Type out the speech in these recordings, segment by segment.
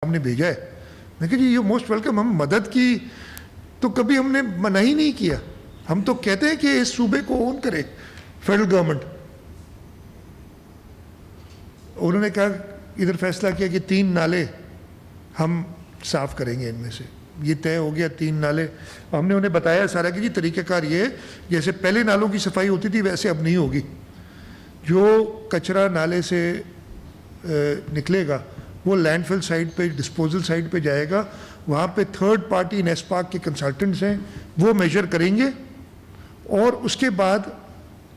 हमने भेजा है। मैं कहा जी ये मोस्ट वेलकम, हम मदद की तो कभी हमने मना ही नहीं किया। हम तो कहते हैं कि इस सूबे को ओन करे फेडरल गवर्नमेंट। उन्होंने कहा इधर फैसला किया कि 3 नाले हम साफ करेंगे, इनमें से ये तय हो गया 3 नाले। हमने उन्हें बताया सारा कि जी तरीक़ाकार ये है, जैसे पहले नालों की सफाई होती थी वैसे अब नहीं होगी। जो कचरा नाले से निकलेगा वो लैंडफिल साइट पे, डिस्पोजल साइट पे जाएगा। वहाँ पे थर्ड पार्टी नेस्पाक के कंसल्टेंट्स हैं, वो मेजर करेंगे और उसके बाद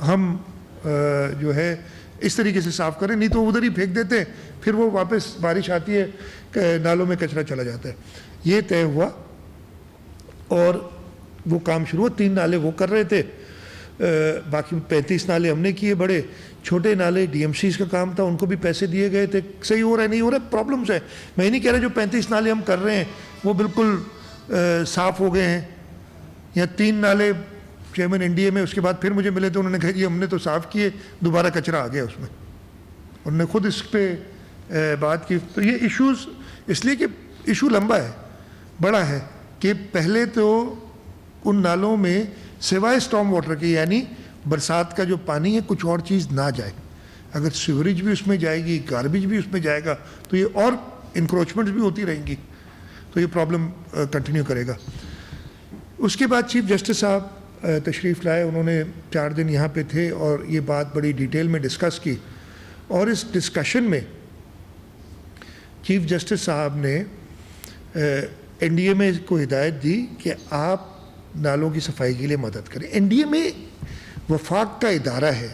हम जो है इस तरीके से साफ़ करें। नहीं तो उधर ही फेंक देते हैं, फिर वो वापस बारिश आती है नालों में कचरा चला जाता है। ये तय हुआ और वो काम शुरू हुआ। 3 नाले वो कर रहे थे, बाकी 35 नाले हमने किए। बड़े छोटे नाले डीएमसीज का काम था, उनको भी पैसे दिए गए थे। सही हो रहा है नहीं हो रहा है, प्रॉब्लम्स है। मैं नहीं कह रहा जो 35 नाले हम कर रहे हैं वो बिल्कुल साफ़ हो गए हैं। या 3 नाले चेयरमैन एनडीए में उसके बाद फिर मुझे मिले तो उन्होंने कहा जी हमने तो साफ़ किए, दोबारा कचरा आ गया उसमें। उन्होंने खुद इस पर बात की। तो ये इश्यूज़ इसलिए कि इशू लंबा है, बड़ा है, कि पहले तो उन नालों में सिवाय स्टॉर्म वाटर के, यानी बरसात का जो पानी है, कुछ और चीज़ ना जाए। अगर सीवरेज भी उसमें जाएगी, गार्बेज भी उसमें जाएगा तो ये और इंक्रोचमेंट्स भी होती रहेंगी, तो ये प्रॉब्लम कंटिन्यू करेगा। उसके बाद चीफ जस्टिस साहब तशरीफ़ लाए, उन्होंने 4 दिन यहाँ पे थे और ये बात बड़ी डिटेल में डिस्कस की। और इस डिस्कशन में चीफ जस्टिस साहब ने एनडीए में को हिदायत दी कि आप नालों की सफाई के लिए मदद करें। एनडीए में वफाक का इदारा है,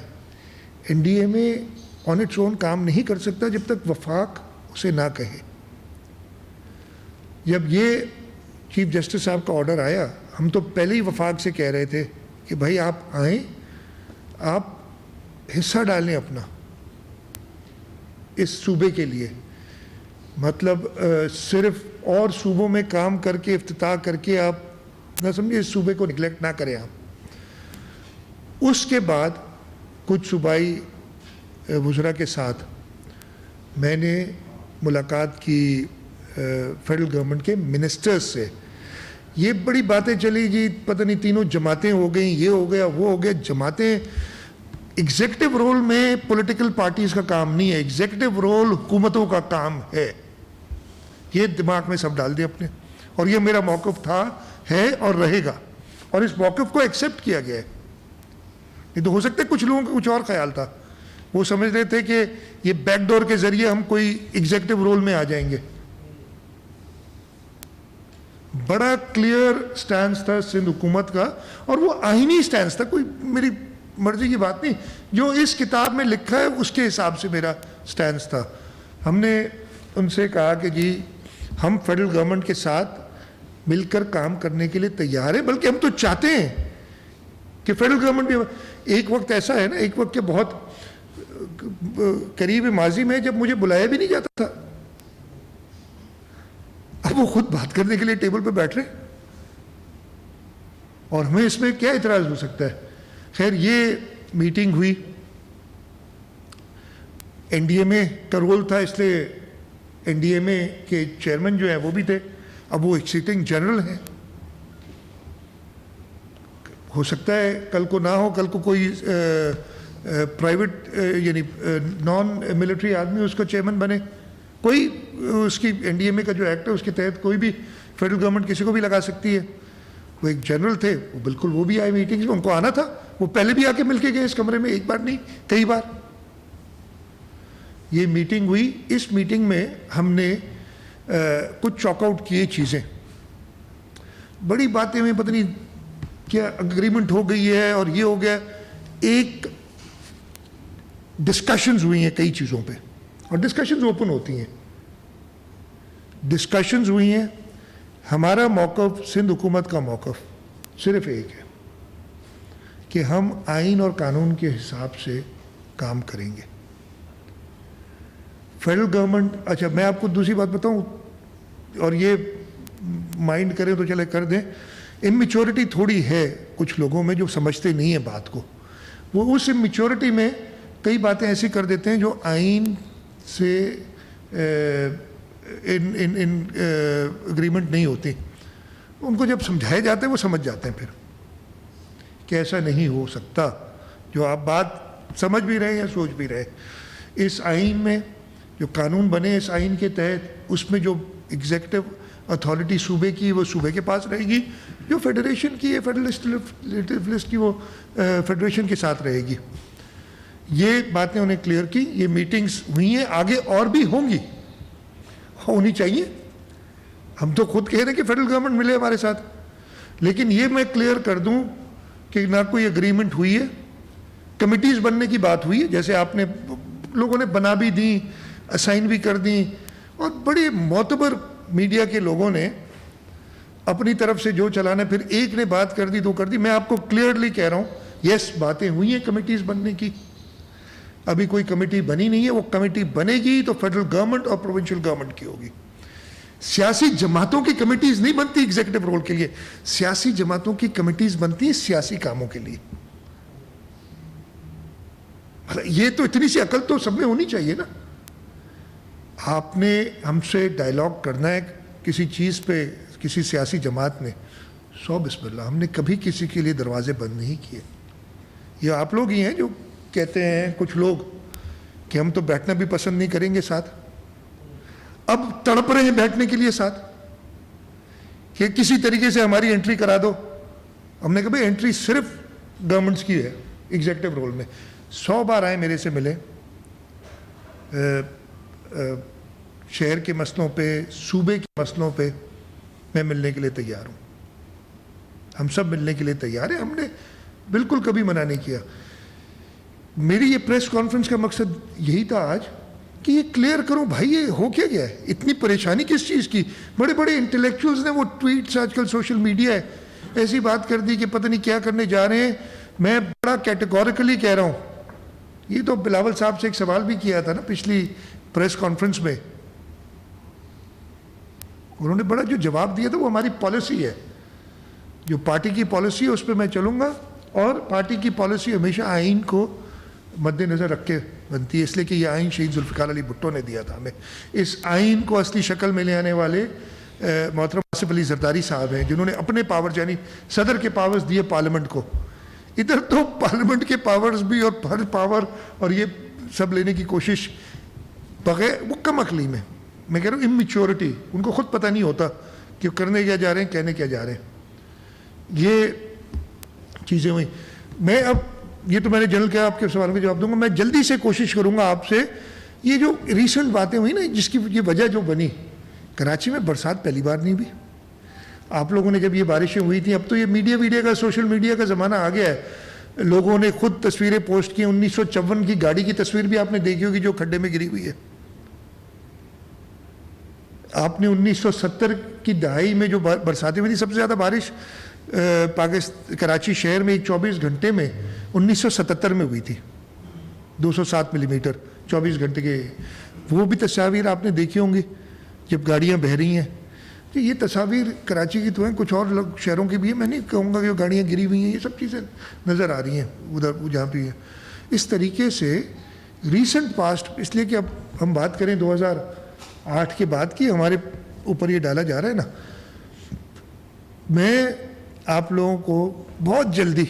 एनडीए में ऑन इट्स ओन काम नहीं कर सकता जब तक वफाक उसे ना कहे। जब ये चीफ जस्टिस साहब का ऑर्डर आया, हम तो पहले ही वफाक से कह रहे थे कि भाई आप आएँ, आप हिस्सा डालें अपना इस सूबे के लिए। मतलब सिर्फ और सूबों में काम करके इफ्तिताह करके आप ना समझिए, इस सूबे को निगलेक्ट ना करें आप। उसके बाद कुछ सूबाई वज़रा के साथ मैंने मुलाकात की फेडरल गवर्नमेंट के मिनिस्टर्स से। ये बड़ी बातें चली जी, पता नहीं तीनों जमातें हो गई, ये हो गया वो हो गया। जमातें एग्जीक्यूटिव रोल में पॉलिटिकल पार्टीज़ का काम नहीं है, एग्जीक्यूटिव रोल हुकूमतों का काम है। ये दिमाग में सब डाल दिया अपने, और ये मेरा मौक़िफ़ था, है और रहेगा, और इस मौक़िफ़ को एक्सेप्ट किया गया है। नहीं तो हो सकता है कुछ लोगों का कुछ और ख्याल था, वो समझ रहे थे कि ये बैकडोर के ज़रिए हम कोई एग्जीक्यूटिव रोल में आ जाएंगे। बड़ा क्लियर स्टैंस था सिंध हुकूमत का, और वो आईनी स्टैंस था, कोई मेरी मर्जी की बात नहीं। जो इस किताब में लिखा है उसके हिसाब से मेरा स्टैंस था। हमने उनसे कहा कि जी हम फेडरल गवर्नमेंट के साथ मिलकर काम करने के लिए तैयार है, बल्कि हम तो चाहते हैं कि फेडरल गवर्नमेंट भी। एक वक्त ऐसा है ना, एक वक्त के बहुत करीब माजी में जब मुझे बुलाया भी नहीं जाता था, अब वो खुद बात करने के लिए टेबल पे बैठ रहे, और हमें इसमें क्या इतराज़ हो सकता है। खैर ये मीटिंग हुई, एनडीए में का रोल था, इसलिए एनडीए में के चेयरमैन जो हैं वो भी थे। अब वो एक सिटिंग जनरल हैं, हो सकता है कल को ना हो, कल को कोई प्राइवेट यानी नॉन मिलिट्री आदमी उसका चेयरमैन बने। कोई उसकी एनडीएमए का जो एक्ट है उसके तहत कोई भी फेडरल गवर्नमेंट किसी को भी लगा सकती है। वो एक जनरल थे, वो बिल्कुल वो भी आए मीटिंग्स में, उनको आना था। वो पहले भी आके मिलके गए इस कमरे में, एक बार नहीं कई बार। ये मीटिंग हुई, इस मीटिंग में हमने कुछ चॉकआउट किए चीज़ें। बड़ी बातें में पता नहीं क्या अग्रीमेंट हो गई है और ये हो गया। एक डिस्कशंस हुई हैं कई चीज़ों पे, और डिस्कशंस ओपन होती हैं। डिस्कशंस हुई हैं। हमारा मौक़िफ़, सिंध हुकूमत का मौक़िफ़ सिर्फ एक है कि हम आइन और कानून के हिसाब से काम करेंगे। फेडरल गवर्नमेंट, अच्छा मैं आपको दूसरी बात बताऊं, और ये माइंड करें तो चले कर दें, इमेच्योरिटी थोड़ी है कुछ लोगों में जो समझते नहीं है बात को। वो उस इमेच्योरिटी में कई बातें ऐसी कर देते हैं जो आइन से इन इन इन एग्रीमेंट नहीं होती। उनको जब समझाए जाते हैं वो समझ जाते हैं फिर कि ऐसा नहीं हो सकता, जो आप बात समझ भी रहे हैं या सोच भी रहे। इस आइन में जो कानून बने, इस आइन के तहत उसमें जो एग्जीक्यूटिव अथॉरिटी सूबे की वो सूबे के पास रहेगी, जो फेडरेशन की है फेडरलिस्ट लिस्ट की वो फेडरेशन के साथ रहेगी। ये बातें उन्हें क्लियर की, ये मीटिंग्स हुई हैं, आगे और भी होंगी, होनी चाहिए। हम तो खुद कह रहे हैं कि फेडरल गवर्नमेंट मिले हमारे साथ, लेकिन ये मैं क्लियर कर दूं कि ना कोई एग्रीमेंट हुई है, कमिटीज़ बनने की बात हुई है, जैसे आपने लोगों ने बना भी दी, असाइन भी कर दी, और बड़े मोतबर मीडिया के लोगों ने अपनी तरफ से जो चलाना, फिर एक ने बात कर दी, दो कर दी। मैं आपको क्लियरली कह रहा हूँ, यस बातें हुई हैं कमिटीज़ बनने की, अभी कोई कमेटी बनी नहीं है। वो कमेटी बनेगी तो फेडरल गवर्नमेंट और प्रोविंशियल गवर्नमेंट की होगी। सियासी जमातों की कमिटीज नहीं बनती एग्जीक्यूटिव रोल के लिए, सियासी जमातों की कमिटीज बनती है सियासी कामों के लिए। ये तो इतनी सी अकल तो सब में होनी चाहिए ना। आपने हमसे डायलॉग करना है किसी चीज पे, किसी सियासी जमात ने, सौ बिस्मिल्लाह, हमने कभी किसी के लिए दरवाजे बंद नहीं किए। ये आप लोग ही हैं जो कहते हैं कुछ लोग कि हम तो बैठना भी पसंद नहीं करेंगे साथ, अब तड़प रहे हैं बैठने के लिए साथ कि किसी तरीके से हमारी एंट्री करा दो। हमने कहा भाई एंट्री सिर्फ गवर्नमेंट्स की है एग्जीक्यूटिव रोल में। 100 बार आए मेरे से मिले, शहर के मसलों पे, सूबे के मसलों पे मैं मिलने के लिए तैयार हूँ, हम सब मिलने के लिए तैयार हैं, हमने बिल्कुल कभी मना नहीं किया। मेरी ये प्रेस कॉन्फ्रेंस का मकसद यही था आज कि ये क्लियर करूं भाई ये हो क्या गया है, इतनी परेशानी किस चीज़ की। बड़े बड़े इंटेलेक्चुअल्स ने वो ट्वीट्स, आजकल सोशल मीडिया है, ऐसी बात कर दी कि पता नहीं क्या करने जा रहे हैं। मैं बड़ा कैटेगोरिकली कह रहा हूं, ये तो बिलावल साहब से एक सवाल भी किया था ना पिछली प्रेस कॉन्फ्रेंस में, उन्होंने बड़ा जो जवाब दिया था वो हमारी पॉलिसी है, जो पार्टी की पॉलिसी है उस पर मैं चलूंगा, और पार्टी की पॉलिसी हमेशा आइन को मद्देनजर रख के बनती है, इसलिए कि ये आइन शहीद जुल्फ़िकार अली भुट्टो ने दिया था हमें। इस आइन को असली शक्ल में ले आने वाले मोहतरम आसिफ अली जरदारी साहब हैं, जिन्होंने अपने पावर्स यानी सदर के पावर्स दिए पार्लियामेंट को। इधर तो पार्लियामेंट के पावर्स भी और हर पावर और ये सब लेने की कोशिश बगैर, वो कम अकली में, मैं कह रहा हूँ इमेच्योरिटी, उनको खुद पता नहीं होता कि करने क्या जा रहे हैं, कहने क्या जा रहे हैं, ये चीज़ें हुई। मैं अब ये तो मैंने जनरल क्या आपके सवाल का जवाब दूंगा, मैं जल्दी से कोशिश करूंगा आपसे, ये जो रिसेंट बातें हुई ना जिसकी ये वजह जो बनी, कराची में बरसात पहली बार नहीं हुई। आप लोगों ने जब ये बारिशें हुई थी, अब तो ये मीडिया का सोशल मीडिया का ज़माना आ गया है, लोगों ने खुद तस्वीरें पोस्ट की। 1954 की गाड़ी की तस्वीर भी आपने देखी होगी जो खड्डे में गिरी हुई है। आपने 1970 की दहाई में जो बरसातें हुई थी, सबसे ज़्यादा बारिश कराची शहर में 24 घंटे में 1977 में हुई थी, 207 मिलीमीटर 24 घंटे के। वो भी तस्वीर आपने देखी होंगी जब गाड़ियां बह रही हैं। तो ये तस्वीर कराची की तो हैं, कुछ और शहरों की भी है, मैं नहीं कहूँगा कि गाड़ियाँ गिरी हुई हैं, ये सब चीज़ें नज़र आ रही हैं उधर जहाँ भी है। इस तरीके से रीसेंट पास्ट, इसलिए कि अब हम बात करें 2008 के बाद की, हमारे ऊपर ये डाला जा रहा है ना। मैं आप लोगों को बहुत जल्दी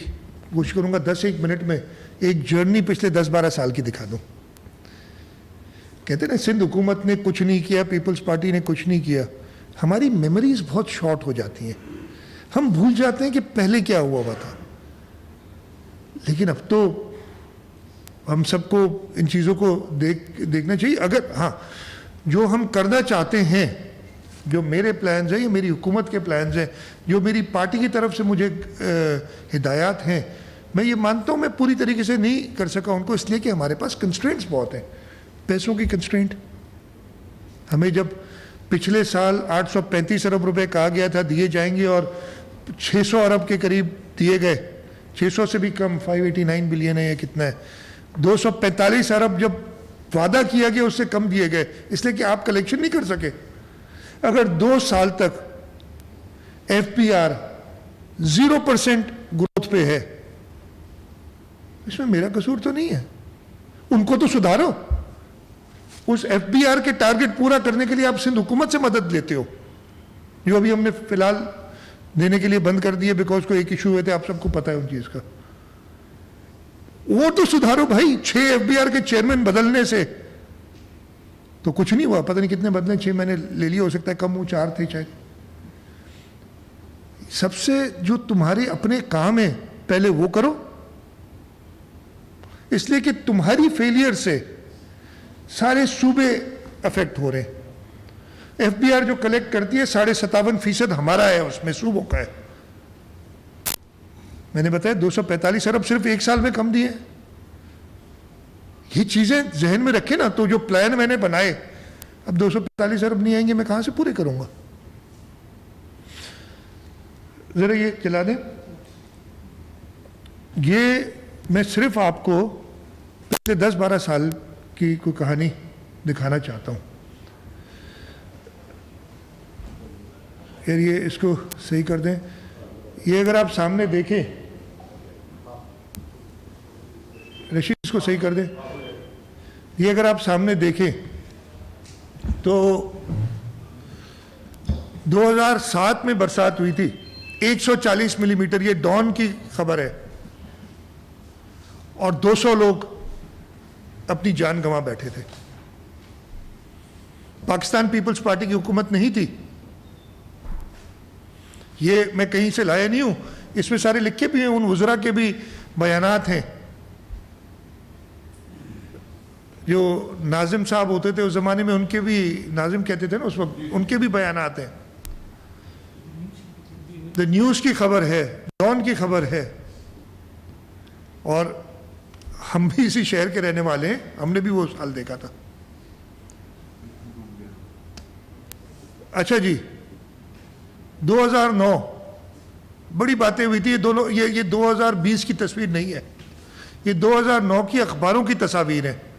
कोशिश करूँगा 10-1 मिनट में एक जर्नी पिछले 10-12 साल की दिखा दूँ। कहते हैं ना सिंध हुकूमत ने कुछ नहीं किया, पीपल्स पार्टी ने कुछ नहीं किया। हमारी मेमोरीज बहुत शॉर्ट हो जाती हैं, हम भूल जाते हैं कि पहले क्या हुआ था। लेकिन अब तो हम सबको इन चीज़ों को देखना चाहिए। अगर हाँ, जो हम करना चाहते हैं, जो मेरे प्लान्स हैं, या मेरी हुकूमत के प्लान्स हैं, जो मेरी पार्टी की तरफ से मुझे हिदायत हैं, मैं ये मानता हूँ मैं पूरी तरीके से नहीं कर सका उनको, इसलिए कि हमारे पास कंस्ट्रेंट्स बहुत हैं। पैसों की कंस्ट्रेंट, हमें जब पिछले साल 835 अरब रुपए कहा गया था दिए जाएंगे और 600 अरब के करीब दिए गए, 600 से भी कम, 589 बिलियन है या कितना है। 245 अरब जब वादा किया गया उससे कम दिए गए, इसलिए कि आप कलेक्शन नहीं कर सके। अगर 2 साल तक FPR 0% ग्रोथ पे है, इसमें मेरा कसूर तो नहीं है, उनको तो सुधारो। उस एफबीआर के टारगेट पूरा करने के लिए आप सिंध हुकूमत से मदद लेते हो, जो अभी हमने फिलहाल देने के लिए बंद कर दिए बिकॉज कोई एक इशू हुए थे, आप सबको पता है उन चीज का। वो तो सुधारो भाई, 6 एफबीआर के चेयरमैन बदलने से तो कुछ नहीं हुआ, पता नहीं कितने बदले, 6 महीने ले लिए, हो सकता है कम हो, 4 थे शायद। सबसे जो तुम्हारे अपने काम है पहले वो करो, इसलिए कि तुम्हारी फेलियर से सारे सूबे अफेक्ट हो रहे हैं। एफबीआर जो कलेक्ट करती है 57.5% हमारा है, उसमें सूबों का है। मैंने बताया 245 अरब सिर्फ 1 साल में कम दिए। ये चीजें जहन में रखे ना, तो जो प्लान मैंने बनाए, अब 245 अरब नहीं आएंगे, मैं कहां से पूरे करूंगा? जरा ये चला दें। ये मैं सिर्फ आपको पिछले 10-12 साल की कोई कहानी दिखाना चाहता हूं। यार ये इसको सही कर दें। ये अगर आप सामने देखें, रशीद इसको सही कर दें। ये अगर आप सामने देखें तो 2007 में बरसात हुई थी 140 मिलीमीटर, ये डॉन की खबर है, और 200 लोग अपनी जान गंवा बैठे थे। पाकिस्तान पीपल्स पार्टी की हुकूमत नहीं थी, ये मैं कहीं से लाया नहीं हूं, इसमें सारे लिखे भी हैं, उन वज़रा के भी बयानात हैं। जो नाजिम साहब होते थे उस जमाने में, उनके भी, नाजिम कहते थे ना उस वक्त, उनके भी बयानात हैं। द न्यूज़ की खबर है, डॉन की खबर है, और हम भी इसी शहर के रहने वाले हैं, हमने भी वो हाल देखा था। अच्छा जी, 2009 बड़ी बातें हुई थी। ये दोनों, ये 2020 की तस्वीर नहीं है, ये 2009 की अखबारों की तस्वीर है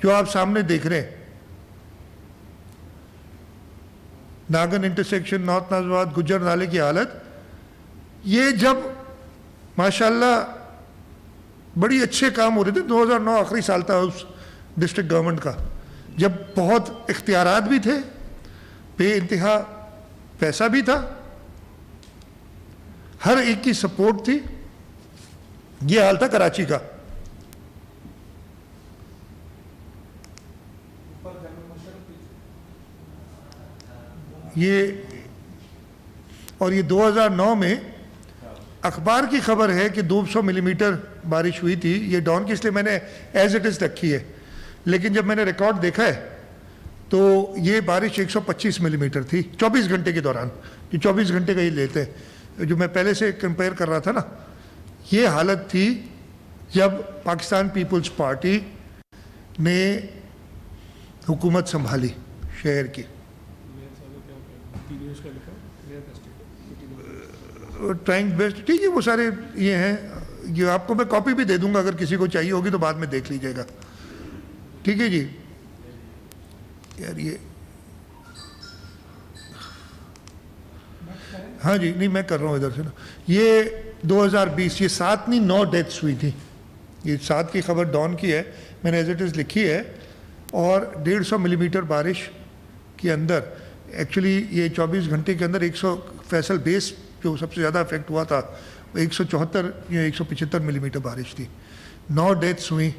जो आप सामने देख रहे हैं। नागन इंटरसेक्शन, नॉर्थ नाजवाद, गुज्जर नाले की हालत, ये जब माशाल्लाह बड़ी अच्छे काम हो रहे थे। 2009 आखिरी साल था उस डिस्ट्रिक्ट गवर्नमेंट का, जब बहुत इख्तियारात भी थे, बेइंतहा पैसा भी था, हर एक की सपोर्ट थी। ये हाल था कराची का। ये, और ये 2009 में अखबार की खबर है कि 200 मिलीमीटर बारिश हुई थी। ये डॉन की इसलिए मैंने एज इट इज़ रखी है, लेकिन जब मैंने रिकॉर्ड देखा है तो ये बारिश 125 मिलीमीटर थी 24 घंटे के दौरान। ये 24 घंटे का ही लेते हैं, जो मैं पहले से कंपेयर कर रहा था ना। ये हालत थी जब पाकिस्तान पीपल्स पार्टी ने हुकूमत संभाली शहर की। ट्राइंग बेस्ट, ठीक है, वो सारे ये हैं, ये आपको मैं कॉपी भी दे दूंगा, अगर किसी को चाहिए होगी तो बाद में देख लीजिएगा। ठीक है जी। यार ये, हाँ जी, नहीं मैं कर रहा हूँ इधर से ना। ये 2020, ये 7 नहीं 9 डेथ्स हुई थी। ये 7 की खबर डॉन की है, मैंने एज इट इज़ लिखी है। और 150 मिलीमीटर बारिश के अंदर, एक्चुअली ये 24 घंटे के अंदर 100, फैसल बेस जो सबसे ज़्यादा इफेक्ट हुआ था, 174 या 175 मिलीमीटर बारिश थी। 9 डेथ्स हुई।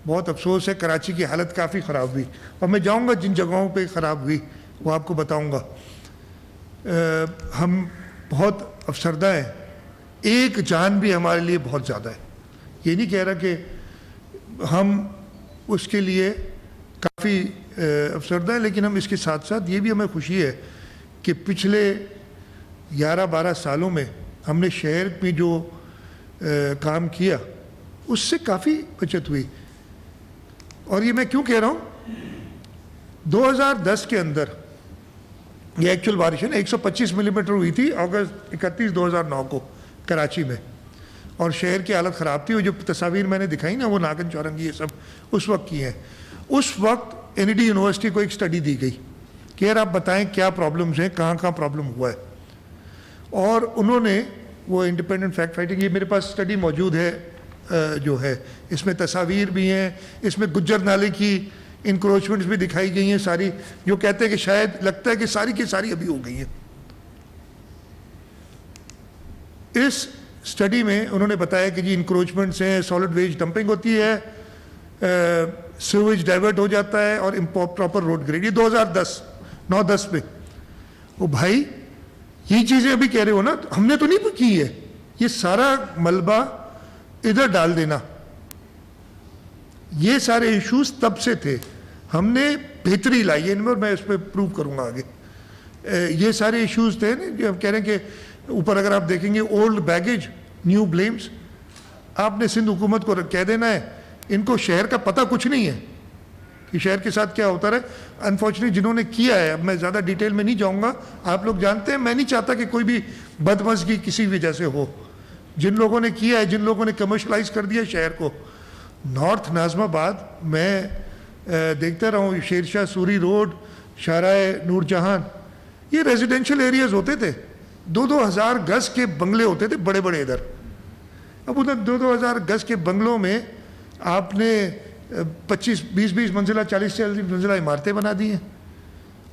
बहुत अफसोस है, कराची की हालत काफ़ी ख़राब हुई, और मैं जाऊंगा जिन जगहों पे ख़राब हुई वो आपको बताऊंगा। हम बहुत अफसरदा हैं, एक जान भी हमारे लिए बहुत ज़्यादा है। ये नहीं कह रहा कि हम उसके लिए काफ़ी अफसरदा हैं, लेकिन हम इसके साथ साथ ये भी हमें खुशी है कि पिछले 11-12 सालों में हमने शहर में जो काम किया उससे काफ़ी बचत हुई। और ये मैं क्यों कह रहा हूँ, 2010 के अंदर ये एक्चुअल बारिश है ना, 125 मिलीमीटर हुई थी अगस्त 31, 2009 को कराची में, और शहर की हालत ख़राब थी। वो जो तस्वीर मैंने दिखाई ना, वो नागन चौरंगी ये सब उस वक्त की हैं। उस वक्त एनईडी यूनिवर्सिटी को एक स्टडी दी गई कि यार आप बताएं क्या प्रॉब्लम्स हैं, कहाँ कहाँ प्रॉब्लम हुआ है। और उन्होंने वो इंडिपेंडेंट फैक्ट फाइटिंग, ये मेरे पास स्टडी मौजूद है जो है, इसमें तस्वीर भी हैं, इसमें गुज्जर नाले की इंक्रोचमेंट्स भी दिखाई गई हैं सारी, जो कहते हैं कि शायद लगता है कि सारी की सारी अभी हो गई हैं। इस स्टडी में उन्होंने बताया कि जी इंक्रोचमेंट्स हैं, सॉलिड वेस्ट डंपिंग होती है, सीवेज डाइवर्ट हो जाता है और प्रॉपर रोड ग्रेड। ये 2010 9-10 में। ओ भाई, ये चीजें अभी कह रहे हो ना, तो हमने तो नहीं की है। ये सारा मलबा इधर डाल देना, ये सारे इश्यूज तब से थे, हमने बेहतरी लाई है इनमें और मैं इस पर प्रूव करूंगा आगे। ये सारे इश्यूज थे ना जो हम कह रहे हैं कि ऊपर अगर आप देखेंगे ओल्ड बैगेज न्यू ब्लेम्स, आपने सिंध हुकूमत को कह देना है, इनको शहर का पता कुछ नहीं है कि शहर के साथ क्या होता है। अनफॉर्चुनेटली जिन्होंने किया है, अब मैं ज़्यादा डिटेल में नहीं जाऊंगा, आप लोग जानते हैं, मैं नहीं चाहता कि कोई भी बदमज़गी किसी वजह से हो। जिन लोगों ने किया है, जिन लोगों ने कमर्शलाइज कर दिया शहर को, नॉर्थ नाज़माबाद मैं देखता रहा हूँ, शेरशाह सूरी रोड, शाहराह नूरजहान, ये रेजिडेंशियल एरियाज होते थे, 2-2 हज़ार गज के बंगले होते थे बड़े बड़े इधर। अब उधर 2-2 हज़ार गज के बंगलों में आपने 25-20 मंजिला 40-40 मंजिला इमारतें बना दी हैं।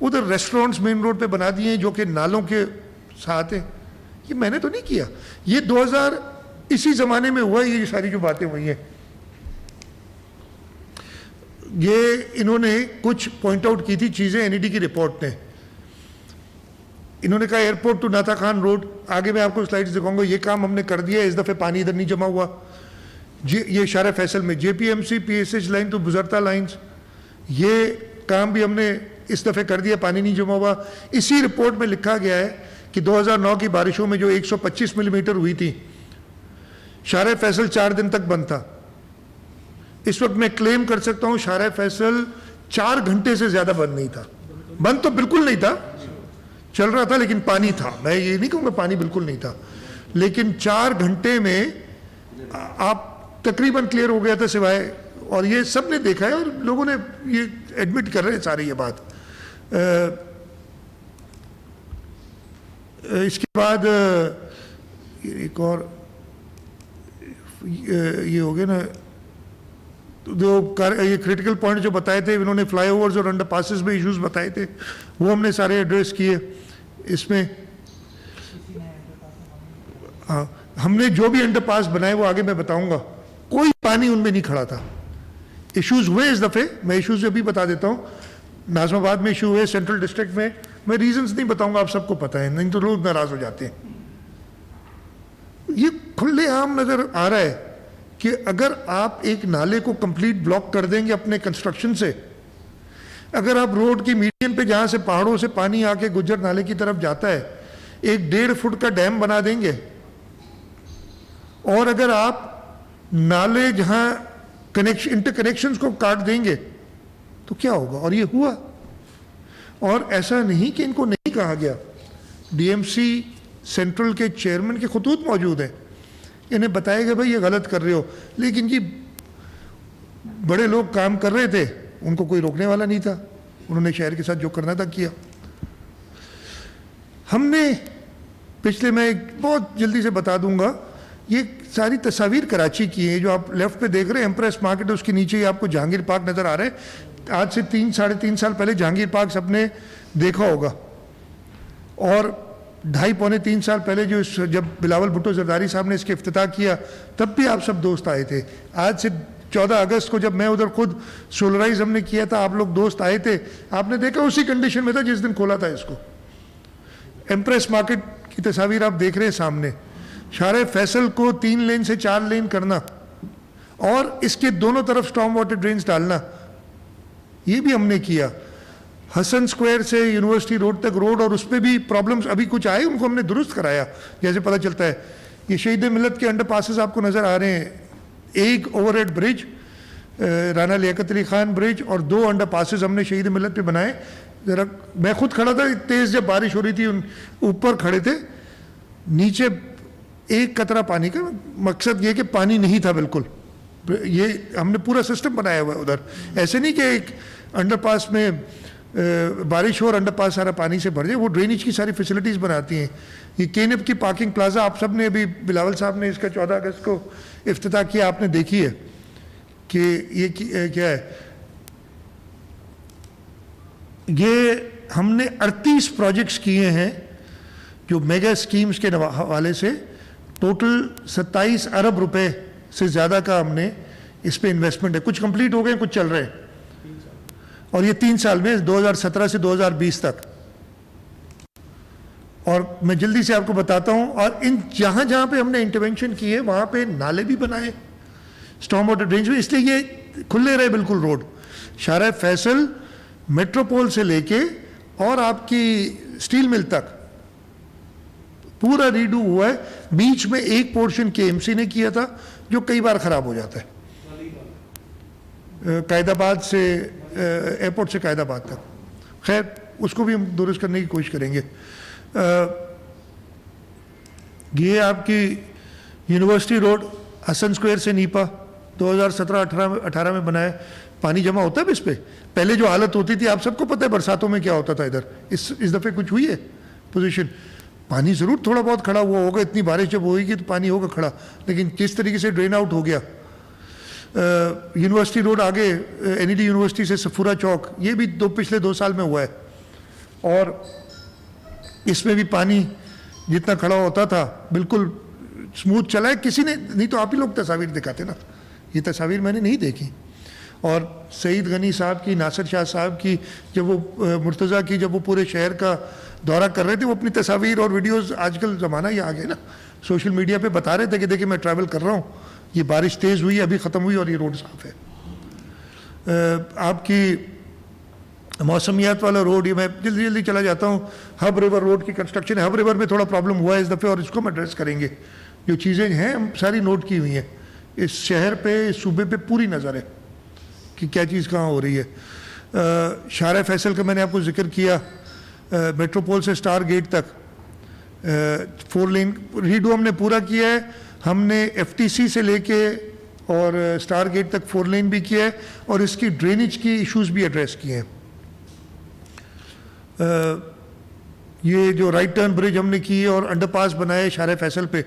उधर रेस्टोरेंट्स मेन रोड पे बना दिए हैं जो कि नालों के साथ हैं। ये मैंने तो नहीं किया, ये 2000 इसी ज़माने में हुआ ये सारी जो बातें हुई हैं। ये इन्होंने कुछ पॉइंट आउट की थी चीज़ें एनईडी की रिपोर्ट ने। इन्होंने कहा एयरपोर्ट टू नाता खान रोड, आगे मैं आपको स्लाइड्स दिखाऊंगा, ये काम हमने कर दिया, इस दफ़े पानी इधर नहीं जमा हुआ। ये शारा फैसल में JPMC PSH line to बुजरता lines, ये काम भी हमने इस दफ़े कर दिया, पानी नहीं जमा हुआ। इसी रिपोर्ट में लिखा गया है कि 2009 की बारिशों में जो 125 मिलीमीटर हुई थी, शारा फैसल 4 दिन तक बंद था। इस वक्त मैं क्लेम कर सकता हूं शारा फैसल 4 घंटे से ज्यादा बंद नहीं था। बंद तो बिल्कुल नहीं था, चल रहा था लेकिन पानी था। मैं ये नहीं कहूंगा पानी बिल्कुल नहीं था, लेकिन 4 घंटे में आप तकरीबन क्लियर हो गया था सिवाय, और ये सब ने देखा है और लोगों ने ये एडमिट कर रहे हैं सारी ये बात। इसके बाद एक और ये हो गया ना, जो ये क्रिटिकल पॉइंट जो बताए थे इन्होंने, फ्लाईओवर्स और अंडर पासिस में इश्यूज बताए थे, वो हमने सारे एड्रेस किए इसमें। हाँ, हमने जो भी अंडर पास बनाए वो आगे मैं बताऊंगा, कोई पानी उनमें नहीं खड़ा था। इश्यूज हुए इस दफ़े, मैं इश्यूज अभी बता देता हूँ। नाज़माबाद में इशू हुए, सेंट्रल डिस्ट्रिक्ट में, मैं रीजंस नहीं बताऊंगा, आप सबको पता है, नहीं तो लोग नाराज हो जाते हैं। ये खुलेआम नजर आ रहा है कि अगर आप एक नाले को कंप्लीट ब्लॉक कर देंगे अपने कंस्ट्रक्शन से, अगर आप रोड की मीडियन पे जहां से पहाड़ों से पानी आके गुज्जर नाले की तरफ जाता है, 1-1.5 फुट का डैम बना देंगे, और अगर आप नाले जहां इंटरकनेक्शंस को काट देंगे तो क्या होगा। और ये हुआ, और ऐसा नहीं कि इनको नहीं कहा गया। डीएमसी सेंट्रल के चेयरमैन के खुतूत मौजूद हैं, इन्हें बताया गया भाई ये गलत कर रहे हो, लेकिन जी बड़े लोग काम कर रहे थे, उनको कोई रोकने वाला नहीं था, उन्होंने शहर के साथ जो करना था किया। हमने पिछले, मैं बहुत जल्दी से बता दूंगा, ये सारी तस्वीर कराची की है जो आप लेफ्ट पे देख रहे हैं, एम्प्रेस मार्केट, उसके नीचे ही आपको जहांगीर पार्क नज़र आ रहा है। आज से 3-3.5 साल पहले जहांगीर पार्क सबने देखा होगा, और 2.5-3 साल पहले जो जब बिलावल भुट्टो जरदारी साहब ने इसके इफ्तिताह किया, तब भी आप सब दोस्त आए थे। आज से 14 अगस्त को जब मैं उधर खुद सोलराइज हमने किया था, आप लोग दोस्त आए थे, आपने देखा उसी कंडीशन में था जिस दिन खोला था इसको। एम्प्रेस मार्केट की तस्वीर आप देख रहे हैं सामने। शारे फैसल को 3 लेन से 4 लेन करना और इसके दोनों तरफ स्टॉर्म वाटर ड्रेन्स डालना, ये भी हमने किया। हसन स्क्वायर से यूनिवर्सिटी रोड तक रोड, और उस पर भी प्रॉब्लम्स अभी कुछ आए, उनको हमने दुरुस्त कराया जैसे पता चलता है। ये शहीद मिलत के अंडर पासेस आपको नज़र आ रहे हैं, एक overhead bridge Rana Liaquat Ali Khan bridge, और 2 अंडर पासेस हमने शहीद मिलत पे बनाए। ज़रा मैं खुद खड़ा था, तेज़ जब बारिश हो रही थी, ऊपर खड़े थे, नीचे एक कतरा पानी का, मकसद ये कि पानी नहीं था बिल्कुल। ये हमने पूरा सिस्टम बनाया हुआ है उधर, ऐसे नहीं कि एक अंडरपास में बारिश हो और अंडरपास सारा पानी से भर जाए, वो ड्रेनेज की सारी फैसिलिटीज़ बनाती हैं। ये केनिप की पार्किंग प्लाजा, आप सब ने अभी, बिलावल साहब ने इसका 14 अगस्त को इफ्तिताह किया, आपने देखी है कि ये क्या है। ये हमने 38 प्रोजेक्ट्स किए हैं जो मेगा स्कीम्स के हवाले से, टोटल 27 अरब रुपए से ज़्यादा का हमने इस पे इन्वेस्टमेंट है। कुछ कंप्लीट हो गए, कुछ चल रहे हैं, और ये 3 साल में 2017 से 2020 तक। और मैं जल्दी से आपको बताता हूं, और इन जहां जहां पे हमने इंटरवेंशन की है वहां पे नाले भी बनाए, स्टॉर्म वाटर ड्रेन्स भी, इसलिए ये खुले रहे बिल्कुल रोड। शारा फैसल मेट्रोपोल से लेके और आपकी स्टील मिल तक पूरा रीडू हुआ है। बीच में एक पोर्शन केएमसी ने किया था जो कई बार खराब हो जाता है, कायदाबाद से एयरपोर्ट से कायदाबाद तक। खैर उसको भी हम दुरुस्त करने की कोशिश करेंगे। ये आपकी यूनिवर्सिटी रोड हसन स्क्वायर से नीपा 2017-18 में बनाया। पानी जमा होता है इस पे, पहले जो हालत होती थी आप सबको पता है बरसातों में क्या होता था इधर। इस दफ़े कुछ हुई है पोजीशन, पानी ज़रूर थोड़ा बहुत खड़ा हुआ होगा, इतनी बारिश जब होगी तो पानी होगा खड़ा, लेकिन किस तरीके से ड्रेन आउट हो गया। यूनिवर्सिटी रोड आगे एनईडी यूनिवर्सिटी से सफूरा चौक, ये भी पिछले 2 साल में हुआ है, और इसमें भी पानी जितना खड़ा होता था बिल्कुल स्मूथ चला है। किसी ने नहीं तो आप ही लोग तस्वीर दिखाते ना, ये तस्वीर मैंने नहीं देखी। और सईद गनी साहब की, नासिर शाह साहब की, जब वो मुर्तज़ा की, जब वो पूरे शहर का दौरा कर रहे थे, वो अपनी तस्वीर और वीडियोस, आजकल ज़माना ही आ गया ना, सोशल मीडिया पे बता रहे थे कि देखिए मैं ट्रैवल कर रहा हूँ, ये बारिश तेज़ हुई, अभी ख़त्म हुई और ये रोड साफ़ है। आपकी मौसमियात वाला रोड, ये मैं जल्दी जल्दी चला जाता हूँ। हब रिवर रोड की कंस्ट्रक्शन है, हब रिवर में थोड़ा प्रॉब्लम हुआ है इस दफ़े, और इसको हम एड्रेस करेंगे। जो चीज़ें हैं हम सारी नोट की हुई हैं, इस शहर पे, इस सूबे पे पूरी नज़र है कि क्या चीज़ कहाँ हो रही है। शारा फैसल का मैंने आपको जिक्र किया, मेट्रोपोल से स्टार गेट तक 4 लेन रीडू हमने पूरा किया है। हमने एफटीसी से लेके और स्टार गेट तक 4 लेन भी किया है, और इसकी ड्रेनेज की इश्यूज भी एड्रेस किए हैं। ये जो राइट टर्न ब्रिज हमने की है और अंडरपास बनाए शारा फैसल पे,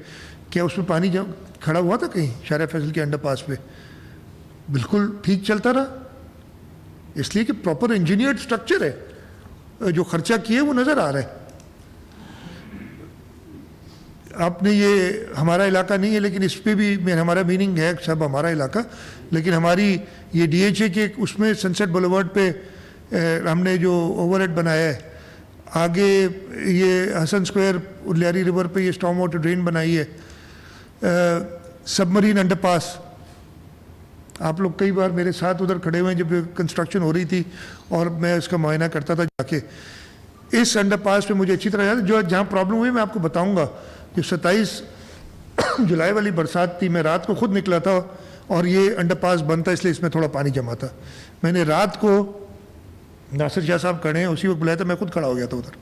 क्या उसमें पानी जब खड़ा हुआ था कहीं शारा फैसल के अंडरपास पे? बिल्कुल ठीक चलता रहा, इसलिए कि प्रॉपर इंजीनियर्ड स्ट्रक्चर है, जो खर्चा किए वो नज़र आ रहा है। आपने ये हमारा इलाका नहीं है, लेकिन इस पर भी हमारा मीनिंग है सब हमारा इलाका, लेकिन हमारी ये डीएचए के उसमें सनसेट बुलेवार्ड पे हमने जो ओवरहेड बनाया है, आगे ये हसन स्क्वायर उलियारी रिवर पे ये स्टॉर्म वाटर ड्रेन बनाई है, सबमरीन अंडरपास, आप लोग कई बार मेरे साथ उधर खड़े हुए हैं जब कंस्ट्रक्शन हो रही थी और मैं उसका मुआयना करता था जाके। इस अंडरपास पे मुझे अच्छी तरह याद है, जो जहाँ प्रॉब्लम हुई मैं आपको बताऊंगा। जो 27 जुलाई वाली बरसात थी, मैं रात को खुद निकला था और ये अंडरपास बंद था, इसलिए इसमें थोड़ा पानी जमा था। मैंने रात को, नासिर शाह साहब खड़े हैं, उसी वक्त बुलाया था, मैं खुद खड़ा हो गया था उधर।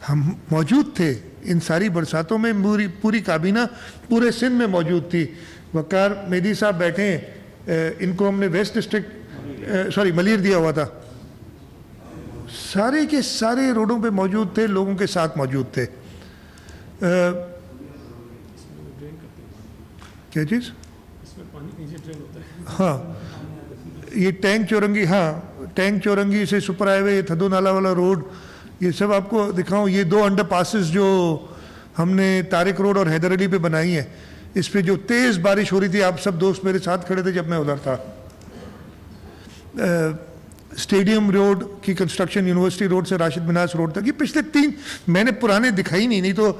हम मौजूद थे इन सारी बरसातों में, पूरी काबीना पूरे सिंध में मौजूद थी। वकार मेदी साहब बैठे हैं, इनको हमने वेस्ट डिस्ट्रिक्ट मलिर दिया हुआ था। सारे के सारे रोडों पे मौजूद थे, लोगों के साथ मौजूद थे। क्या चीज़? इसमें पानी नीचे ड्रेन होता है। हाँ, ये टैंक चौरंगी, हाँ टैंक चौरंगी से सुपर हाईवे, थदो नाला वाला रोड, ये सब आपको दिखाऊं। ये 2 अंडरपासेस जो हमने तारिक रोड और हैदर अली पे बनाई है, इस पे जो तेज़ बारिश हो रही थी, आप सब दोस्त मेरे साथ खड़े थे जब मैं उधर था। स्टेडियम रोड की कंस्ट्रक्शन यूनिवर्सिटी रोड से राशिद मिनास रोड तक, ये पिछले 3 मैंने पुराने दिखाई नहीं तो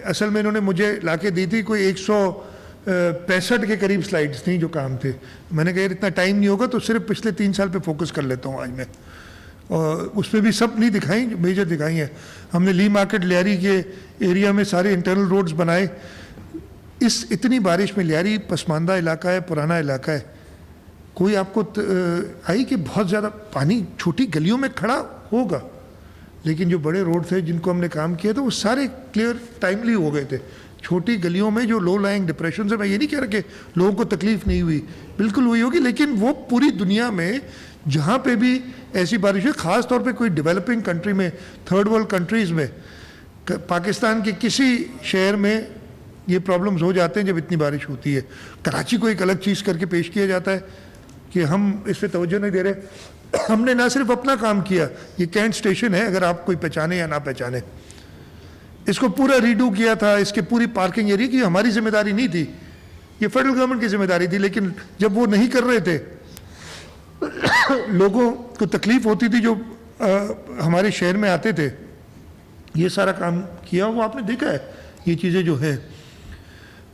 असल में इन्होंने मुझे लाके दी थी, कोई 165 के करीब स्लाइड्स थी जो काम थे। मैंने कहा इतना टाइम नहीं होगा तो सिर्फ पिछले 3 साल पे फोकस कर लेता हूँ आज मैं, और उस पर भी सब नहीं दिखाई, मेजर दिखाई हैं। हमने ली मार्केट लियारी के एरिया में सारे इंटरनल रोड्स बनाए। इस इतनी बारिश में लियारी पसमानदा इलाका है, पुराना इलाका है, कोई आपको आई कि बहुत ज़्यादा पानी छोटी गलियों में खड़ा होगा, लेकिन जो बड़े रोड थे जिनको हमने काम किया था वो सारे क्लियर टाइमली हो गए थे। छोटी गलियों में जो लो लाइंग डिप्रेशन है, मैं ये नहीं कह रहा कि लोगों को तकलीफ नहीं हुई, बिल्कुल हुई होगी, लेकिन वो पूरी दुनिया में जहाँ पे भी ऐसी बारिश हुई, ख़ास तौर पे कोई डेवलपिंग कंट्री में, थर्ड वर्ल्ड कंट्रीज़ में, पाकिस्तान के किसी शहर में ये प्रॉब्लम्स हो जाते हैं जब इतनी बारिश होती है। कराची को एक अलग चीज़ करके पेश किया जाता है कि हम इस पर तवज्जो नहीं दे रहे। हमने ना सिर्फ अपना काम किया, ये कैंट स्टेशन है, अगर आप कोई पहचाने या ना पहचाने, इसको पूरा रीडू किया था, इसके पूरी पार्किंग एरिया की हमारी जिम्मेदारी नहीं थी, ये फेडरल गवर्नमेंट की जिम्मेदारी थी। लेकिन जब वो नहीं कर रहे थे, लोगों को तकलीफ होती थी जो हमारे शहर में आते थे, ये सारा काम किया, वो आपने देखा है ये चीज़ें जो है।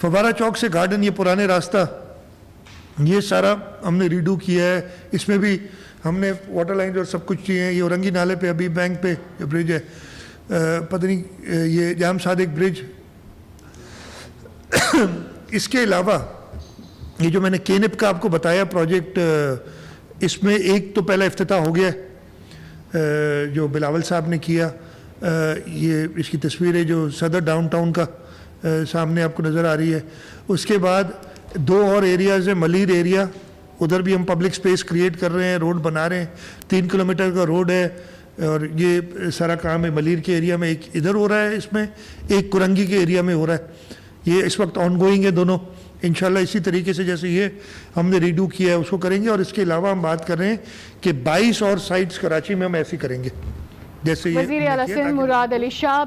फवारा चौक से गार्डन, ये पुराने रास्ता, ये सारा हमने रीडू किया है, इसमें भी हमने वाटर लाइन और सब कुछ किए हैं। ये औरंगी नाले पे अभी बैंक पे जो ब्रिज है, पता नहीं ये जाम सादिक ब्रिज। इसके अलावा ये जो मैंने केनिप का आपको बताया प्रोजेक्ट, इसमें एक तो पहला इफ्तिताह हो गया जो बिलावल साहब ने किया। ये इसकी तस्वीर है जो सदर डाउनटाउन का सामने आपको नज़र आ रही है। उसके बाद 2 और एरियाज़ है, मलीर एरिया, उधर भी हम पब्लिक स्पेस क्रिएट कर रहे हैं, रोड बना रहे हैं, 3 किलोमीटर का रोड है, और ये सारा काम है मलीर के एरिया में, एक इधर हो रहा है, इसमें एक कुरंगी के एरिया में हो रहा है। ये इस वक्त ऑनगोइंग है दोनों, इंशाल्लाह इसी तरीके से जैसे ये हमने रीडू किया है उसको करेंगे। और इसके अलावा हम बात कर रहे हैं कि 22 और साइट्स कराची में हम ऐसी करेंगे जैसे ये वज़ीर आला सिंध मुराद अली शाह